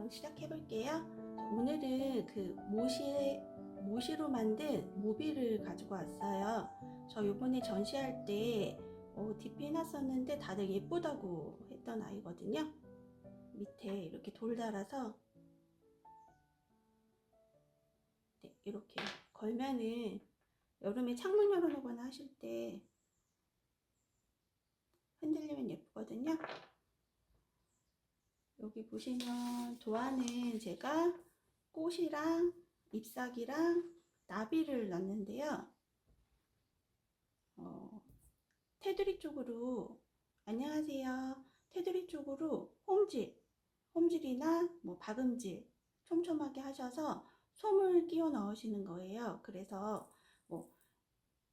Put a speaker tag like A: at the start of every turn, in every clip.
A: 그럼 시작해 볼게요. 오늘은 그 모시로 만든 모빌을 가지고 왔어요. 저 요번에 전시할 때 DP 해놨었는데 다들 예쁘다고 했던 아이거든요. 밑에 이렇게 돌 달아서 네, 이렇게 걸면은 여름에 창문 열어놓거나 하실 때 흔들리면 예쁘거든요. 여기 보시면 도안은 제가 꽃이랑 잎사귀랑 나비를 놨는데요. 테두리 쪽으로 안녕하세요. 테두리 쪽으로 홈질이나 뭐 박음질 촘촘하게 하셔서 솜을 끼워 넣으시는 거예요. 그래서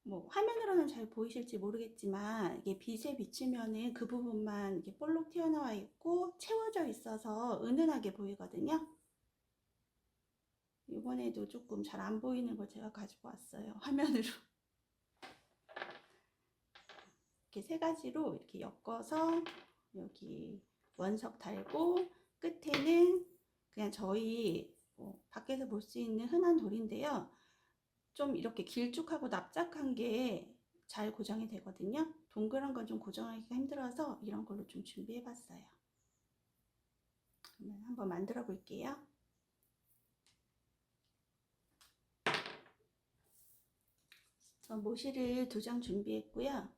A: 뭐 화면으로는 잘 보이실지 모르겠지만 이게 빛에 비치면은 그 부분만 이렇게 볼록 튀어나와 있고 채워져 있어서 은은하게 보이거든요. 이번에도 조금 잘 안 보이는 걸 제가 가지고 왔어요. 화면으로. 이렇게 세 가지로 이렇게 엮어서 여기 원석 달고 끝에는 그냥 저희 밖에서 볼 수 있는 흔한 돌인데요. 좀 이렇게 길쭉하고 납작한 게 잘 고정이 되거든요. 동그란 건 좀 고정하기가 힘들어서 이런 걸로 좀 준비해 봤어요. 그러면 한번 만들어 볼게요. 저 모시를 2장 준비했고요.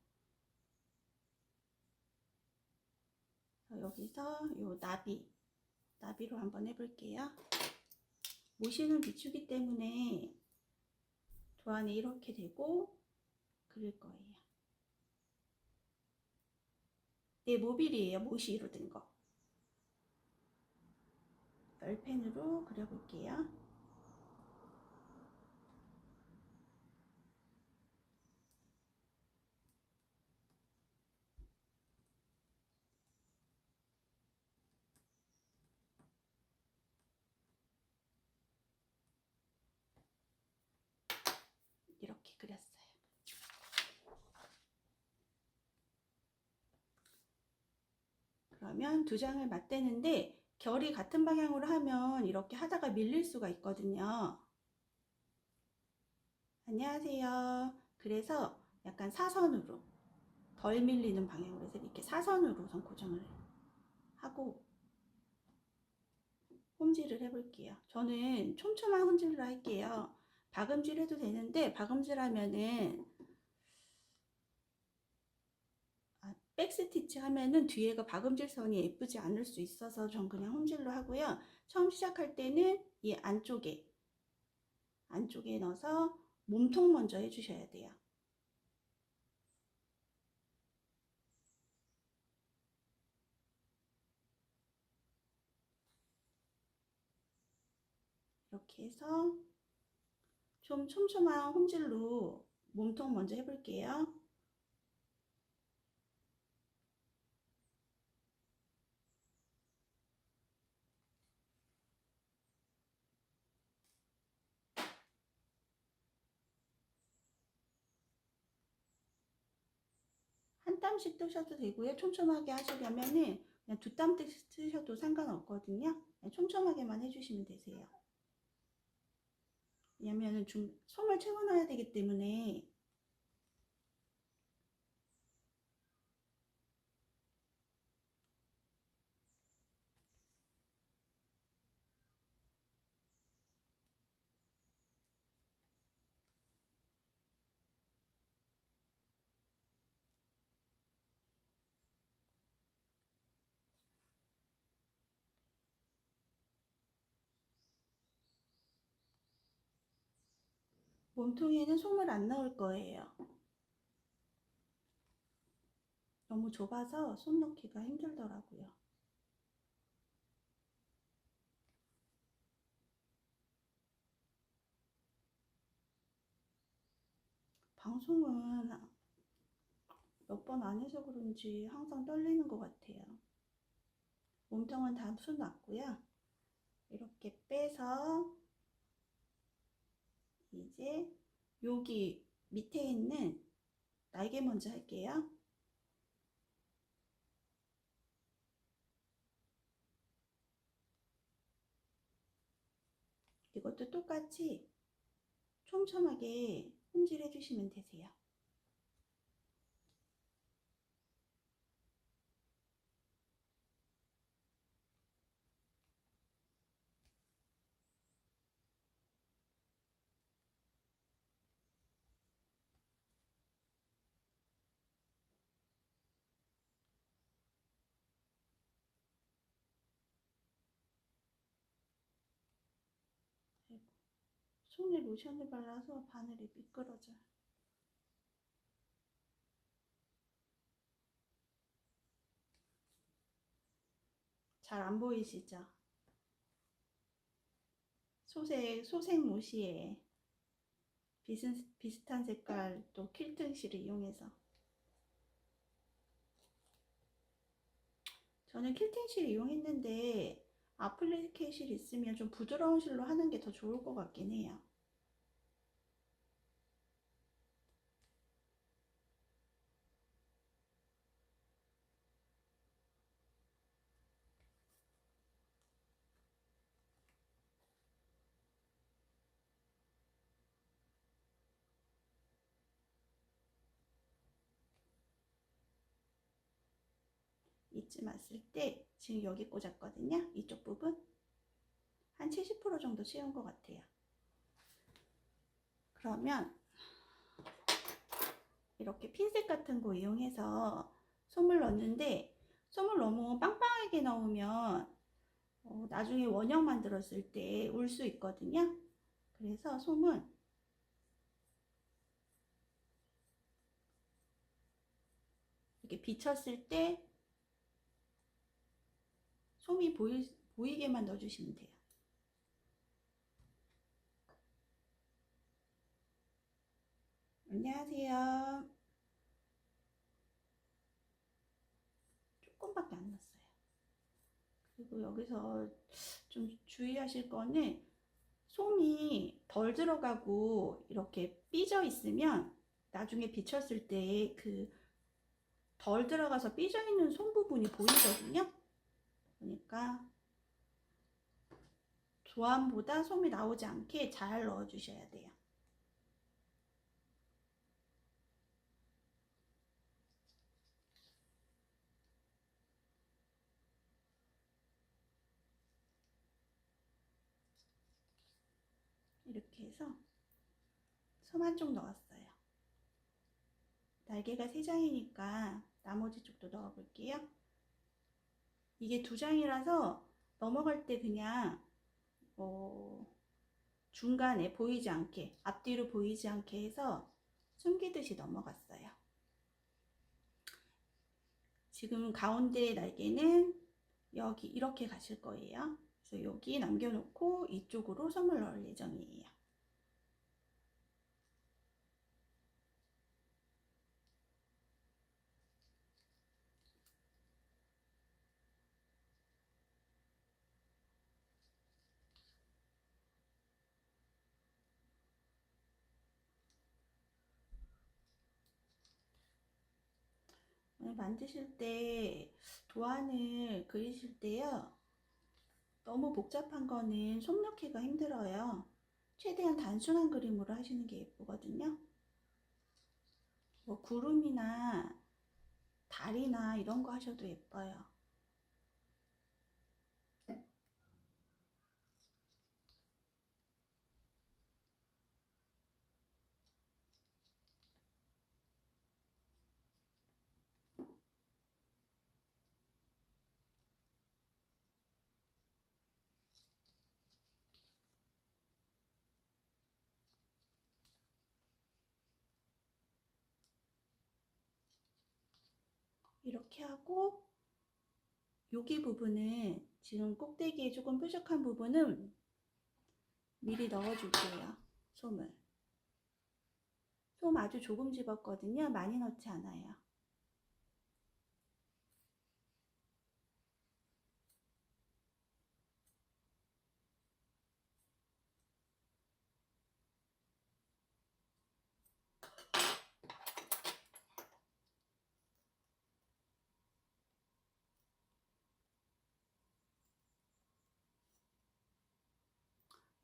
A: 여기서 요 나비로 한번 해볼게요. 모시는 비추기 때문에 도안에 이렇게 되고 그릴 거예요. 네, 모빌이에요. 모시로 된 거. 열펜으로 그려볼게요. 이렇게 그렸어요. 그러면 2장을 맞대는데 결이 같은 방향으로 하면 이렇게 하다가 밀릴 수가 있거든요. 안녕하세요. 그래서 약간 사선으로 덜 밀리는 방향으로 해서 이렇게 사선으로 우선 고정을 하고 홈질을 해볼게요. 저는 촘촘한 홈질로 할게요. 박음질 해도 되는데 박음질 하면은 백스티치 하면은 뒤에가 박음질 선이 예쁘지 않을 수 있어서 전 그냥 홈질로 하고요. 처음 시작할 때는 이 안쪽에 넣어서 몸통 먼저 해주셔야 돼요. 이렇게 해서 좀 촘촘한 홈질로 몸통 먼저 해볼게요. 한 땀씩 뜨셔도 되고요. 촘촘하게 하시려면은 그냥 2땀 뜨셔도 상관없거든요. 촘촘하게만 해주시면 되세요. 왜냐면은 좀 솜을 채워놔야 되기 때문에. 몸통에는 솜을 안 넣을 거예요. 너무 좁아서 솜 넣기가 힘들더라고요. 방송은 몇 번 안 해서 그런지 항상 떨리는 것 같아요. 몸통은 다 손 놨고요. 이렇게 빼서 이제 여기 밑에 있는 날개 먼저 할게요. 이것도 똑같이 촘촘하게 손질해 주시면 되세요. 손에 로션을 발라서 바늘이 미끄러져요. 잘 안 보이시죠? 소생 모시에 비슷한 색깔 또 퀼팅실을 이용해서 저는 퀼팅실 이용했는데 아플리케 실 있으면 좀 부드러운 실로 하는 게 더 좋을 것 같긴 해요. 이쯤 왔을 때 지금 여기 꽂았거든요. 이쪽 부분 한 70% 정도 채운 것 같아요. 그러면 이렇게 핀셋 같은 거 이용해서 솜을 넣는데 솜을 너무 빵빵하게 넣으면 나중에 원형 만들었을 때 울 수 있거든요. 그래서 솜은 이렇게 비쳤을 때 솜이 보이게만 넣어주시면 돼요. 안녕하세요. 조금밖에 안 넣었어요. 그리고 여기서 좀 주의하실 거는 솜이 덜 들어가고 이렇게 삐져 있으면 나중에 비쳤을 때 그 덜 들어가서 삐져 있는 솜 부분이 보이거든요. 그러니까 조합보다 솜이 나오지 않게 잘 넣어 주셔야 돼요. 이렇게 해서 솜 한쪽 넣었어요. 날개가 3장이니까 나머지 쪽도 넣어 볼게요. 이게 2장이라서 넘어갈 때 그냥 중간에 보이지 않게 앞뒤로 보이지 않게 해서 숨기듯이 넘어갔어요. 지금 가운데 날개는 여기 이렇게 가실 거예요. 그래서 여기 남겨놓고 이쪽으로 솜을 넣을 예정이에요. 만드실 때 도안을 그리실 때요, 너무 복잡한 거는 솜 넣기가 힘들어요. 최대한 단순한 그림으로 하시는 게 예쁘거든요. 뭐 구름이나 달이나 이런 거 하셔도 예뻐요. 이렇게 하고 여기 부분은 지금 꼭대기에 조금 뾰족한 부분은 미리 넣어줄게요. 솜을. 솜 아주 조금 집었거든요. 많이 넣지 않아요.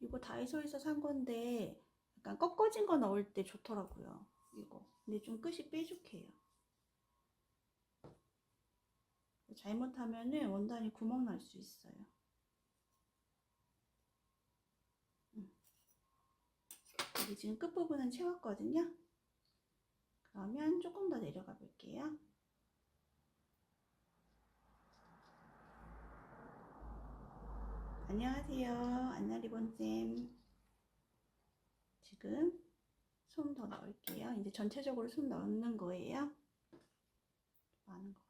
A: 이거 다이소에서 산 건데 약간 꺾어진 거 넣을 때 좋더라고요. 이거. 근데 좀 끝이 뾰족해요. 잘못하면은 원단이 구멍 날 수 있어요. 여기 지금 끝부분은 채웠거든요. 그러면 조금 더 내려가 볼게요. 안녕하세요. 안나리본쌤. 지금 솜 더 넣을게요. 이제 전체적으로 솜 넣는 거예요. 많은 거.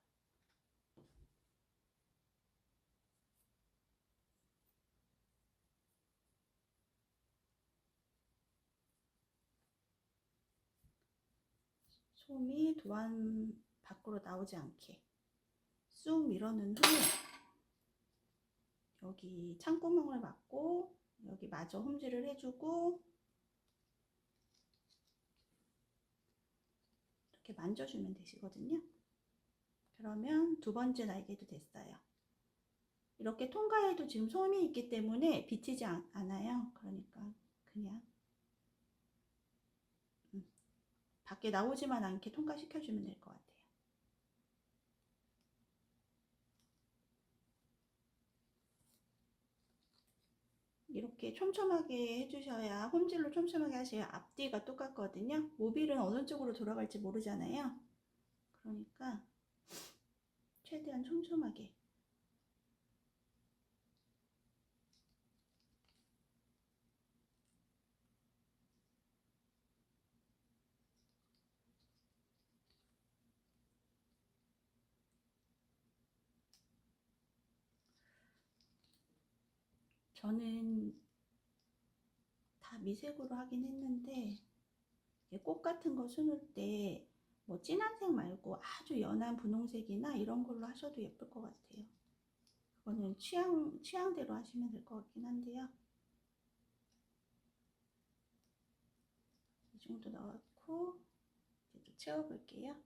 A: 솜이 도안 밖으로 나오지 않게 쑥 밀어넣은 후에 여기 창구멍을 막고 여기 마저 홈질을 해주고 이렇게 만져주면 되시거든요. 그러면 두 번째 날개도 됐어요. 이렇게 통과해도 지금 솜이 있기 때문에 비치지 않아요. 그러니까 그냥 밖에 나오지만 않게 통과시켜주면 될 것 같아요. 이렇게 촘촘하게 해주셔야, 홈질로 촘촘하게 하셔야 앞뒤가 똑같거든요. 모빌은 어느 쪽으로 돌아갈지 모르잖아요. 그러니까 최대한 촘촘하게. 저는 다 미색으로 하긴 했는데 꽃 같은 거 수놓을 때 뭐 진한 색 말고 아주 연한 분홍색이나 이런 걸로 하셔도 예쁠 것 같아요. 그거는 취향대로 하시면 될 것 같긴 한데요. 이 정도 넣고 이제 또 채워볼게요.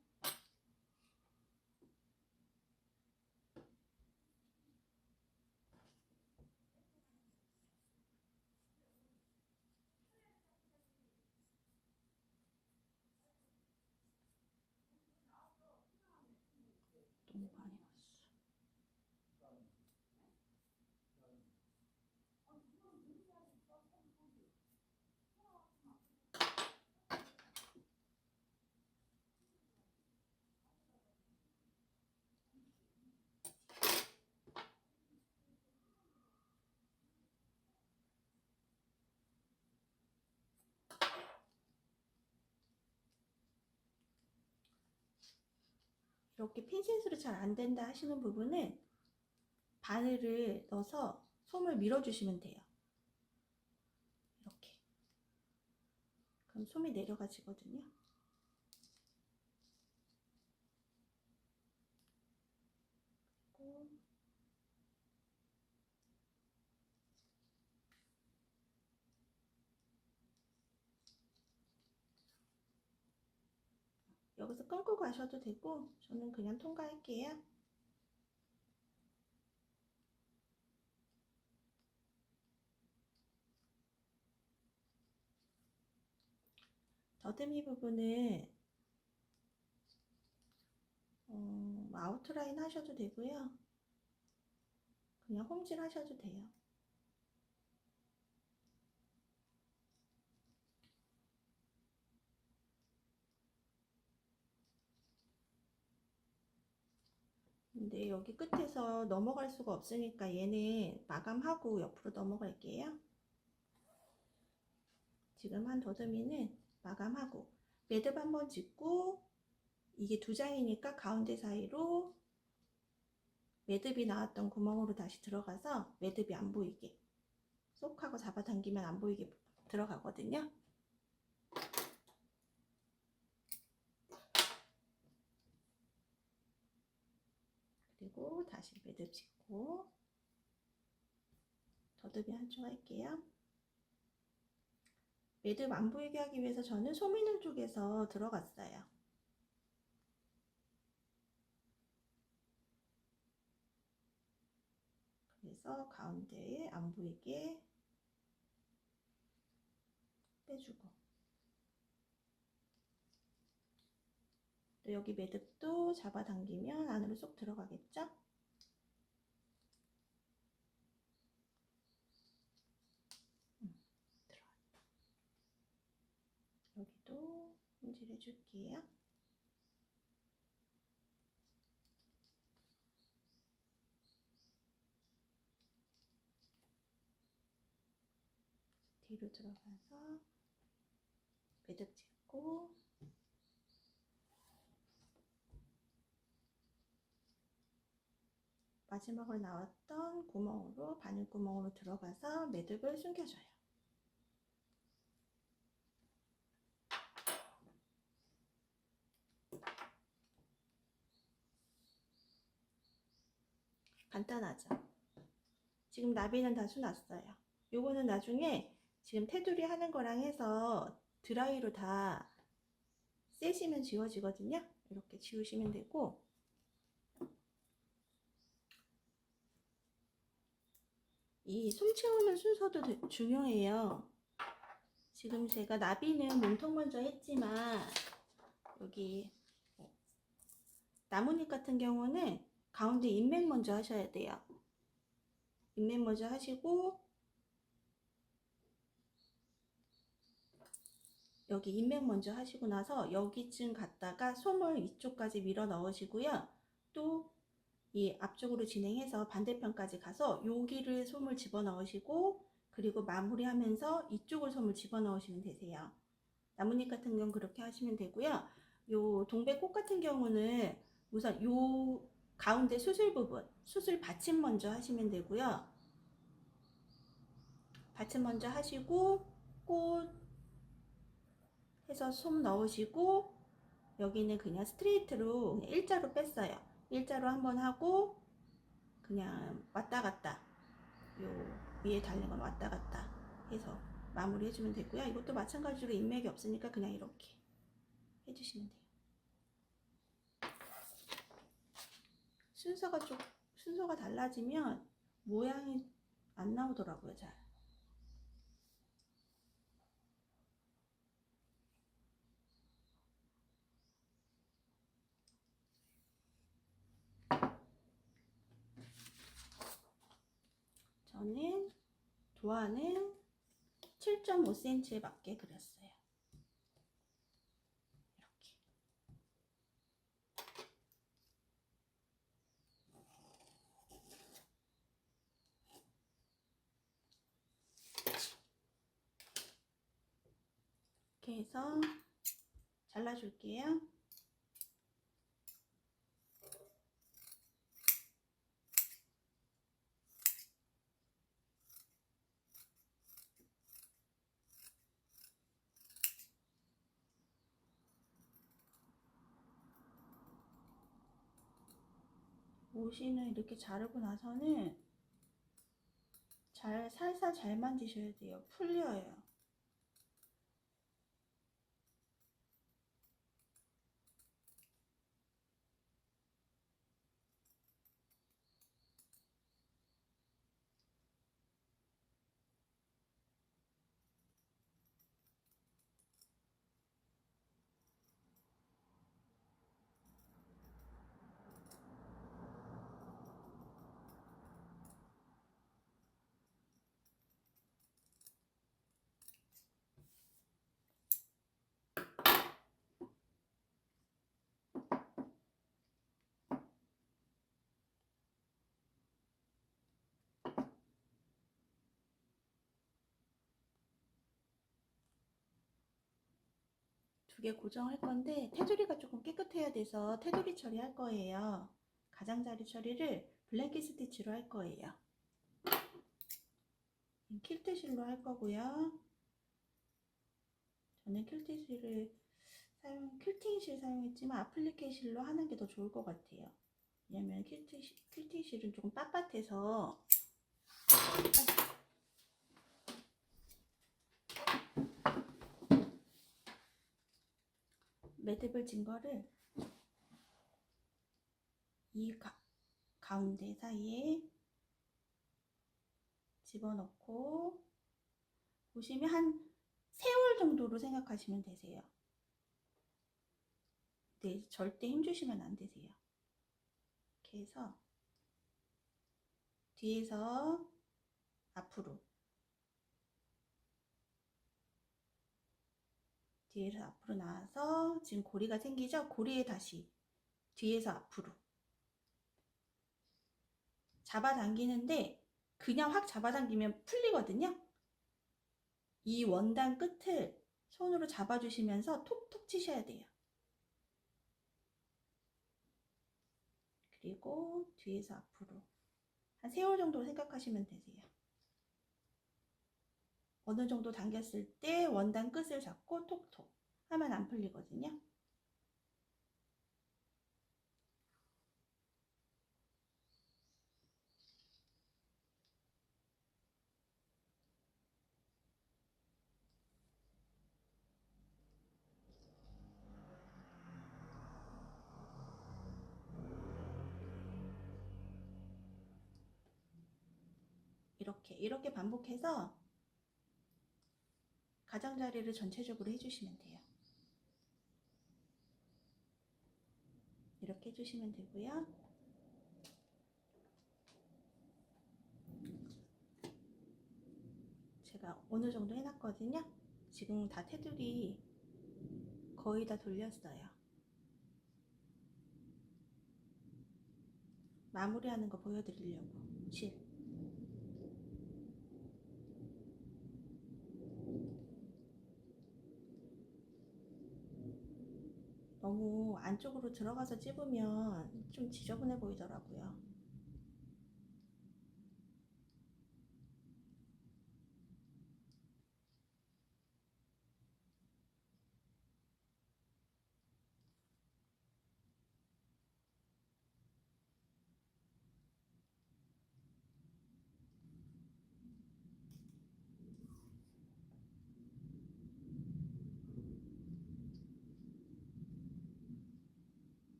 A: 너무 많이 넣었어. 이렇게 핀셋으로 잘 안 된다 하시는 부분은 바늘을 넣어서 솜을 밀어주시면 돼요. 이렇게. 그럼 솜이 내려가지거든요. 그리고 여기서 끊고 가셔도 되고 저는 그냥 통과할게요. 더듬이 부분은 아웃라인 하셔도 되고요. 그냥 홈질 하셔도 돼요. 근데 여기 끝에서 넘어갈 수가 없으니까 얘는 마감하고 옆으로 넘어갈게요. 지금 한 더듬이는 마감하고 매듭 한번 짚고 이게 두 장이니까 가운데 사이로 매듭이 나왔던 구멍으로 다시 들어가서 매듭이 안 보이게 쏙 하고 잡아당기면 안 보이게 들어가거든요. 그리고 다시 매듭 짚고 더듬이 한쪽 할게요. 매듭 안 보이게 하기 위해서 저는 소미는 쪽에서 들어갔어요. 그래서 가운데에 안 보이게 빼주고, 또 여기 매듭도 잡아당기면 안으로 쏙 들어가겠죠? 들어갔다. 여기도 손질해 줄게요. 뒤로 들어가서 매듭 짓고, 마지막으로 나왔던 구멍으로, 바늘 구멍으로 들어가서 매듭을 숨겨줘요. 간단하죠? 지금 나비는 다 수놨어요. 요거는 나중에 지금 테두리 하는 거랑 해서 드라이로 다 떼시면 지워지거든요. 이렇게 지우시면 되고, 이 솜 채우는 순서도 중요해요. 지금 제가 나비는 몸통 먼저 했지만, 여기 나뭇잎 같은 경우는 가운데 인맥 먼저 하셔야 돼요. 인맥 먼저 하시고, 여기 인맥 먼저 하시고 나서 여기쯤 갔다가 솜을 이쪽까지 밀어 넣으시고요. 또 이 앞쪽으로 진행해서 반대편까지 가서 여기를 솜을 집어 넣으시고, 그리고 마무리하면서 이쪽을 솜을 집어 넣으시면 되세요. 나뭇잎 같은 경우는 그렇게 하시면 되고요. 요 동백꽃 같은 경우는 우선 요 가운데 수술 부분, 수술 받침 먼저 하시면 되고요. 받침 먼저 하시고, 꽃 해서 솜 넣으시고, 여기는 그냥 스트레이트로 그냥 일자로 뺐어요. 일자로 한번 하고 그냥 왔다 갔다, 요 위에 달린 건 왔다 갔다 해서 마무리 해주면 되고요. 이것도 마찬가지로 인맥이 없으니까 그냥 이렇게 해주시면 돼요. 순서가 달라지면 모양이 안 나오더라고요, 잘. 저는 도안은 7.5cm에 맞게 그렸어요. 이렇게 해서 잘라줄게요. 옷이는 이렇게 자르고 나서는 살살 잘 만지셔야 돼요. 풀려요. 두 개 고정할 건데 테두리가 조금 깨끗해야 돼서 테두리 처리할 거예요. 가장자리 처리를 블랭킷 스티치로 할 거예요. 킬트실로 할 거고요. 저는 퀼팅실 사용했지만 아플리케실로 하는 게 더 좋을 것 같아요. 왜냐면 퀼팅실은 조금 빳빳해서 매듭을 진 거를 이 가운데 사이에 집어넣고, 보시면 한 세올 정도로 생각하시면 되세요. 네, 절대 힘주시면 안 되세요. 이렇게 해서 뒤에서 앞으로, 뒤에서 앞으로 나와서 지금 고리가 생기죠? 고리에 다시 뒤에서 앞으로 잡아당기는데 그냥 확 잡아당기면 풀리거든요. 이 원단 끝을 손으로 잡아주시면서 톡톡 치셔야 돼요. 그리고 뒤에서 앞으로 한 세올 정도 생각하시면 되세요. 어느 정도 당겼을 때 원단 끝을 잡고 톡톡 하면 안 풀리거든요. 이렇게 반복해서 가장자리를 전체적으로 해주시면 돼요. 이렇게 해주시면 되고요. 제가 어느 정도 해놨거든요. 지금 다 테두리 거의 다 돌렸어요. 마무리하는 거 보여드리려고 실. 너무 안쪽으로 들어가서 찝으면 좀 지저분해 보이더라고요.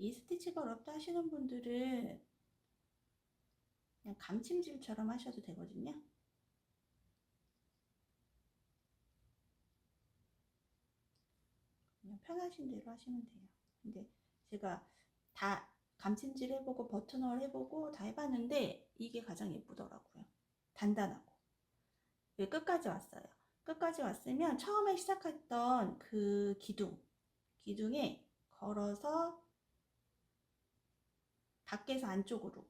A: 이 스티치가 어렵다 하시는 분들은 그냥 감침질처럼 하셔도 되거든요. 그냥 편하신 대로 하시면 돼요. 근데 제가 다 감침질 해보고 버튼홀 해보고 다 해봤는데 이게 가장 예쁘더라고요. 단단하고. 왜 끝까지 왔어요. 끝까지 왔으면 처음에 시작했던 그 기둥에 걸어서 밖에서 안쪽으로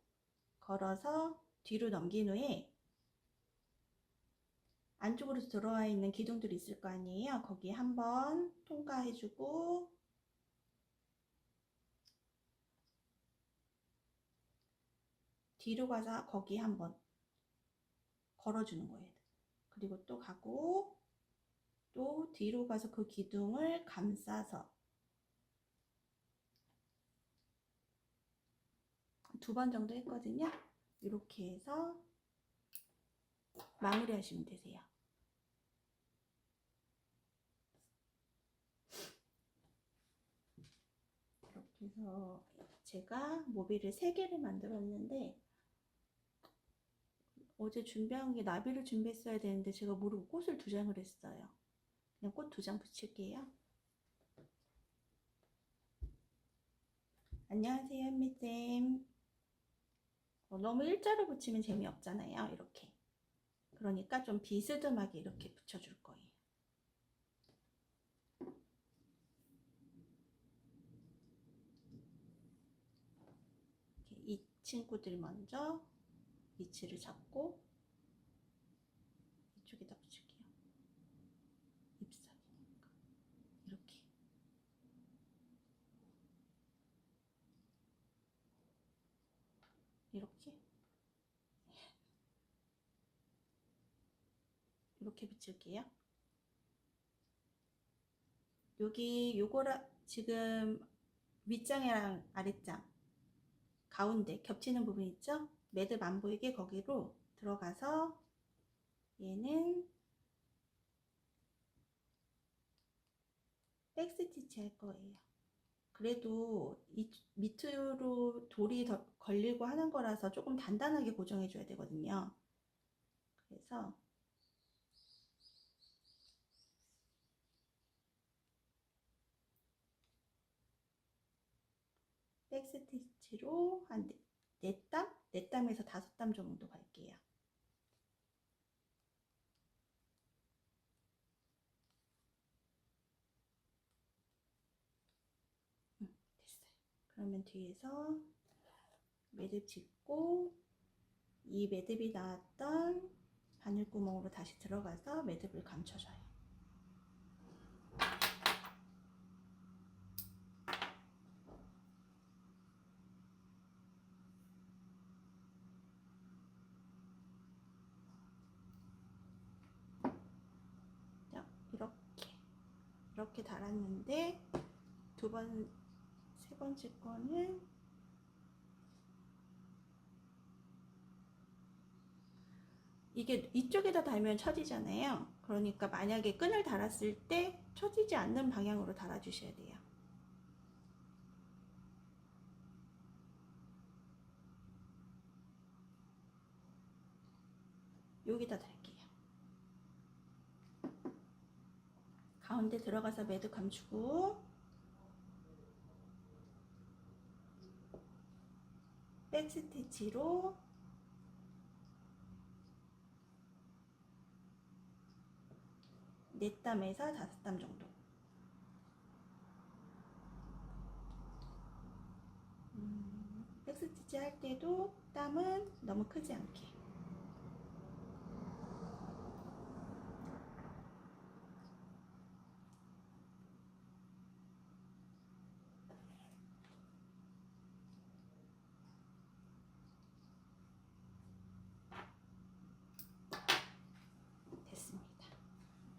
A: 걸어서 뒤로 넘긴 후에 안쪽으로 들어와 있는 기둥들이 있을 거 아니에요. 거기 한번 통과해주고 뒤로 가서 거기 한번 걸어주는 거예요. 그리고 또 가고 또 뒤로 가서 그 기둥을 감싸서 2번 정도 했거든요. 이렇게 해서 마무리 하시면 되세요. 이렇게 해서 제가 모비를 3개를 만들었는데 어제 준비한 게 나비를 준비했어야 되는데 제가 모르고 꽃을 2장을 했어요. 그냥 꽃 2장 붙일게요. 안녕하세요, 현미쌤. 너무 일자로 붙이면 재미없잖아요. 이렇게. 그러니까 좀 비스듬하게 이렇게 붙여줄 거예요. 이렇게 이 친구들 먼저 위치를 잡고 이쪽에다 붙일게요. 잎사귀니까 이렇게. 이렇게 붙일게요. 여기 요거라 지금 윗장이랑 아랫장 가운데 겹치는 부분 있죠? 매듭 안 보이게 거기로 들어가서 얘는 백스티치 할 거예요. 그래도 이 밑으로 돌이 더 걸리고 하는 거라서 조금 단단하게 고정해 줘야 되거든요. 그래서 백스티치로 한 4땀? 4땀에서 5땀 정도 갈게요. 됐어요. 그러면 뒤에서 매듭 짚고 이 매듭이 나왔던 바늘구멍으로 다시 들어가서 매듭을 감춰줘요. 자, 이렇게 달았는데 세 번째 거는 이게 이쪽에다 달면 처지잖아요. 그러니까 만약에 끈을 달았을 때 처지지 않는 방향으로 달아주셔야 돼요. 여기다 달게요. 가운데 들어가서 매듭 감추고 백스티치로 네 땀에서 5땀 정도. 백스티치 할 때도 땀은 너무 크지 않게. 됐습니다.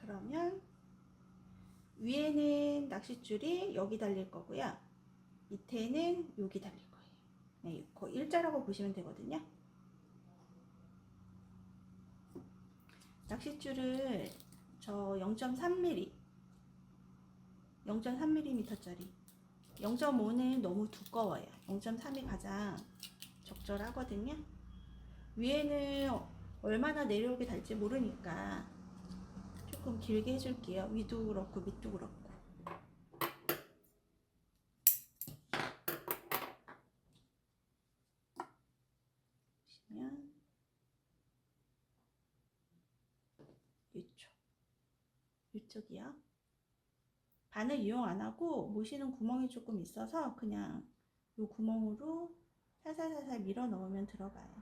A: 그러면 위에는 낚싯줄이 여기 달릴 거고요. 밑에는 여기 달릴 거예요. 네, 거의 일자라고 보시면 되거든요. 낚싯줄을 저 0.3mm 0.3mm짜리 0.5는 너무 두꺼워요. 0.3이 가장 적절하거든요. 위에는 얼마나 내려오게 달지 모르니까 조금 길게 해줄게요. 위도 그렇고 밑도 그렇고. 보시면 이쪽이요. 바늘 이용 안 하고 모시는 구멍이 조금 있어서 그냥 이 구멍으로 살살살살 밀어 넣으면 들어가요.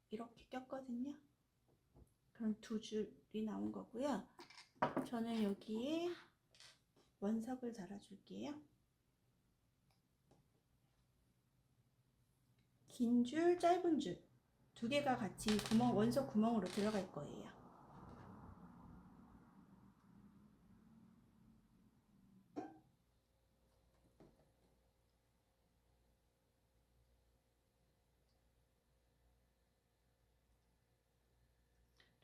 A: 이렇게 꼈거든요. 그럼 2줄이 나온 거고요. 저는 여기에 원석을 달아줄게요. 긴 줄, 짧은 줄 두 개가 같이 원석 구멍으로 들어갈 거예요.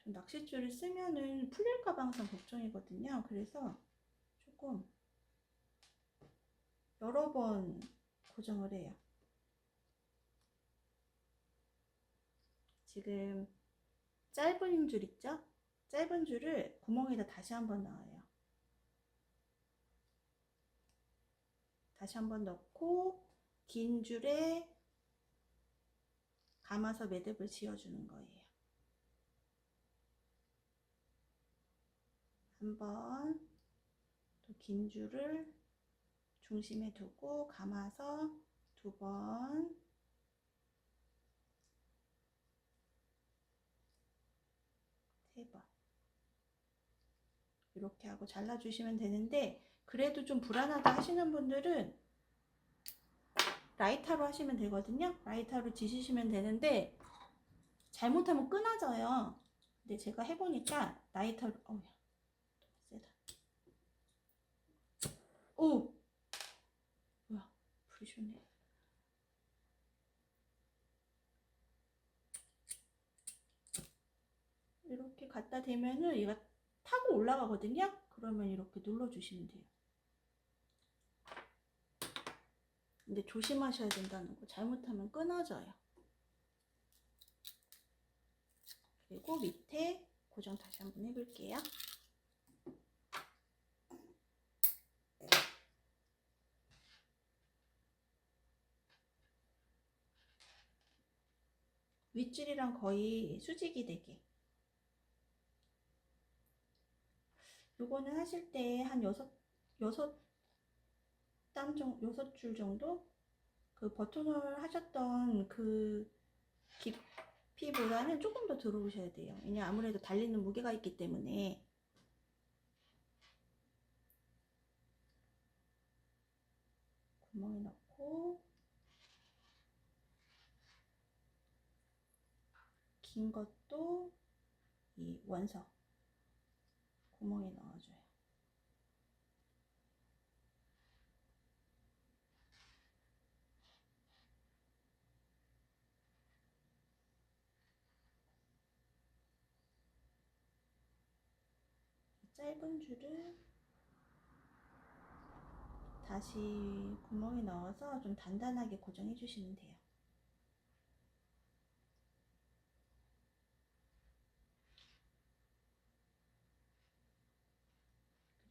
A: 좀 낚싯줄을 쓰면은 풀릴까봐 항상 걱정이거든요. 그래서 조금 여러 번 고정을 해요. 지금 짧은 줄 있죠? 짧은 줄을 구멍에다 다시 한번 넣어요. 다시 한번 넣고 긴 줄에 감아서 매듭을 지어주는 거예요. 한번 또 긴 줄을 중심에 두고 감아서 2번, 세 번 이렇게 하고 잘라주시면 되는데, 그래도 좀 불안하다 하시는 분들은 라이터로 하시면 되거든요. 라이터로 지시시면 되는데 잘못하면 끊어져요. 근데 제가 해보니까 라이터로 세다. 오! 뭐야, 불이 좋네. 이렇게 갖다 대면은 얘가 타고 올라가거든요. 그러면 이렇게 눌러주시면 돼요. 근데 조심하셔야 된다는 거. 잘못하면 끊어져요. 그리고 밑에 고정 다시 한번 해볼게요. 윗줄이랑 거의 수직이 되게. 요거는 하실 때 한 6줄 정도? 그 버튼홀 하셨던 그 깊이보다는 조금 더 들어오셔야 돼요. 왜냐면 아무래도 달리는 무게가 있기 때문에. 구멍에 넣고 긴 것도 이 원석 구멍에 넣어줘요. 짧은 줄을 다시 구멍에 넣어서 좀 단단하게 고정해 주시면 돼요.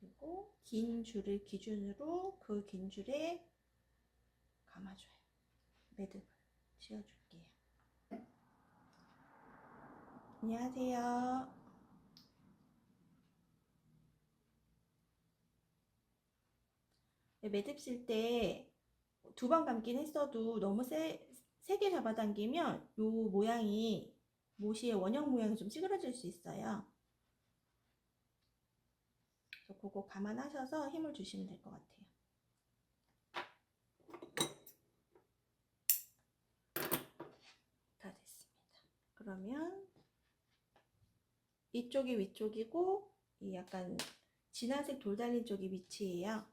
A: 그리고 긴 줄을 기준으로 그 긴 줄에 감아줘요. 매듭을 지어줄게요. 안녕하세요. 매듭 쓸 때 두 번 감긴 했어도 너무 세게 잡아당기면 요 모양이 모시의 원형 모양이 좀 찌그러질 수 있어요. 그래서 그거 감안하셔서 힘을 주시면 될 것 같아요. 다 됐습니다. 그러면 이쪽이 위쪽이고 이 약간 진한색 돌 달린 쪽이 밑이에요.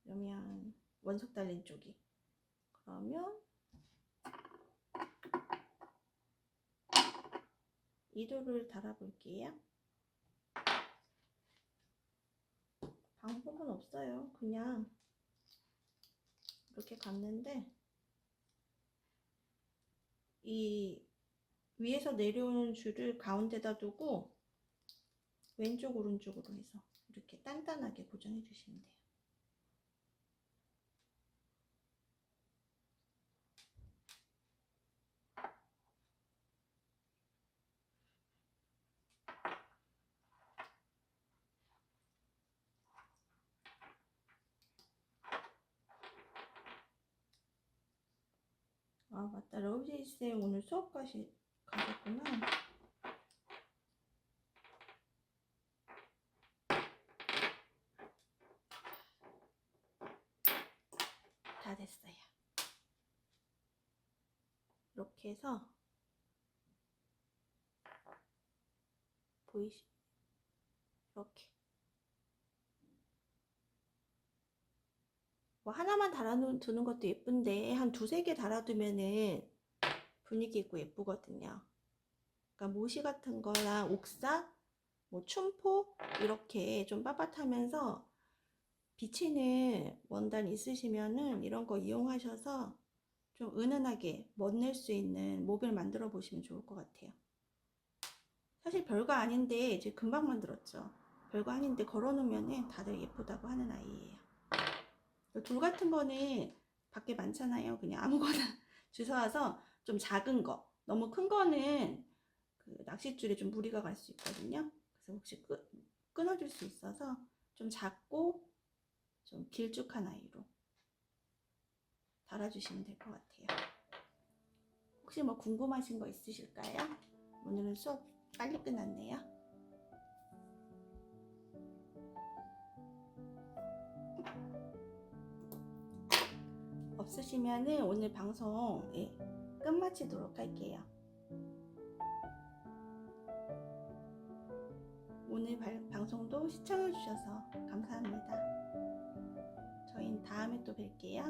A: 그러면 원석 달린 쪽이. 그러면 이 돌을 달아볼게요. 방법은 없어요. 그냥 이렇게 감는데 이 위에서 내려오는 줄을 가운데다 두고 왼쪽 오른쪽으로 해서 이렇게 단단하게 고정해 주시면 돼요. 아 맞다, 러브제이쌤 오늘 수업까지 가셨구나. 다 됐어요. 이렇게 해서 보이시? 이렇게 뭐 하나만 달아두는 것도 예쁜데 한 두세 개 달아두면은 분위기 있고 예쁘거든요. 그러니까 모시 같은 거랑 옥사, 뭐 춘포 이렇게 좀 빳빳하면서 비치는 원단 있으시면은 이런 거 이용하셔서 좀 은은하게 멋낼 수 있는 모빌 만들어 보시면 좋을 것 같아요. 사실 별거 아닌데 이제 금방 만들었죠. 별거 아닌데 걸어놓으면 다들 예쁘다고 하는 아이예요. 돌 같은 거는 밖에 많잖아요. 그냥 아무거나 주워와서 좀 작은 거, 너무 큰 거는 그 낚싯줄에 좀 무리가 갈 수 있거든요. 그래서 혹시 끊어줄 수 있어서 좀 작고 좀 길쭉한 아이로 달아주시면 될 것 같아요. 혹시 뭐 궁금하신 거 있으실까요? 오늘은 수업 빨리 끝났네요. 없으시면은 오늘 방송 끝마치도록 할게요. 오늘 방송도 시청해주셔서 감사합니다. 저희는 다음에 또 뵐게요.